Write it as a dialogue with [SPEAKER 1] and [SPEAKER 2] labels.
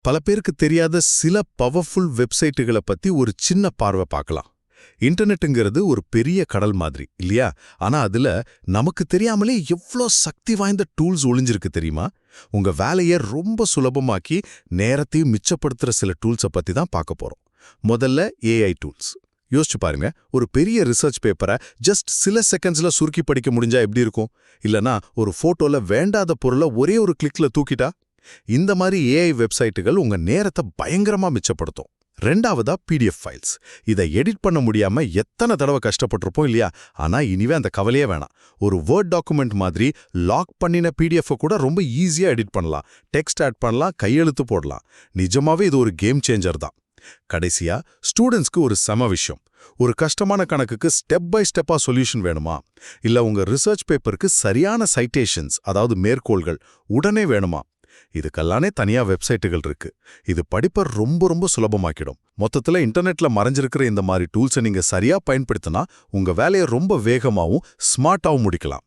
[SPEAKER 1] பல பேருக்கு தெரியாத சில பவர்ஃபுல் வெப்சைட்டுகளை பத்தி ஒரு சின்ன பார்வை பார்க்கலாம். இன்டர்நெட்டுங்கிறது ஒரு பெரிய கடல் மாதிரி இல்லையா? ஆனா அதுல நமக்கு தெரியாமலே எவ்ளோ சக்தி வாய்ந்த டூல்ஸ் ஒளிஞ்சிருக்கு தெரியுமா? உங்க வேலையை ரொம்ப சுலபமாக்கி நேரத்தையும் மிச்சப்படுத்துற சில டூல்ஸை பத்தி தான் பார்க்க போறோம். முதல்ல ஏஐ டூல்ஸ். யோசிச்சு பாருங்க, ஒரு பெரிய ரிசர்ச் பேப்பரை ஜஸ்ட் சில செகண்ட்ஸ்ல சுருக்கி படிக்க முடிஞ்சா எப்படி இருக்கும்? இல்லனா ஒரு போட்டோல வேண்டாத பொருளை ஒரே ஒரு கிளிக்ல தூக்கிட்டா? இந்த மாதிரி ஏஐ வெப்சைட்டுகள் உங்க நேரத்தை பயங்கரமா மிச்சப்படுத்தும். ரெண்டாவதா பிடிஎஃப் ஃபைல்ஸ். இதை எடிட் பண்ண முடியாம எத்தனை தடவை கஷ்டப்பட்டிருப்போம் இல்லையா? ஆனா இனிவே அந்த கவலையே வேணாம். ஒரு வேர்ட் டாக்குமெண்ட் மாதிரி லாக் பண்ணின பிடிஎஃப் கூட ரொம்ப ஈஸியா எடிட் பண்ணலாம். டெக்ஸ்ட் ஆட் பண்ணலாம், கையெழுத்து போடலாம். நிஜமாவே இது ஒரு கேம் சேஞ்சர் தான். கடைசியா ஸ்டூடெண்ட்ஸ்க்கு ஒரு சம விஷயம். ஒரு கஷ்டமான கணக்குக்கு ஸ்டெப் பை ஸ்டெப்பா சொல்யூஷன் வேணுமா? இல்ல உங்க ரிசர்ச் பேப்பருக்கு சரியான சைட்டேஷன்ஸ், அதாவது மேற்கோள்கள் உடனே வேணுமா? இதுக்கெல்லானே தனியா வெப்சைட்டுகள் இருக்கு. இது படிப்பை ரொம்ப ரொம்ப சுலபமாக்கிடும். மொத்தத்துல இன்டர்நெட்ல மறைஞ்சிருக்கிற இந்த மாதிரி டூல்ஸை நீங்க சரியா பயன்படுத்தினா உங்க வேலையை ரொம்ப வேகமாவும் ஸ்மார்ட்டாவும் முடிக்கலாம்.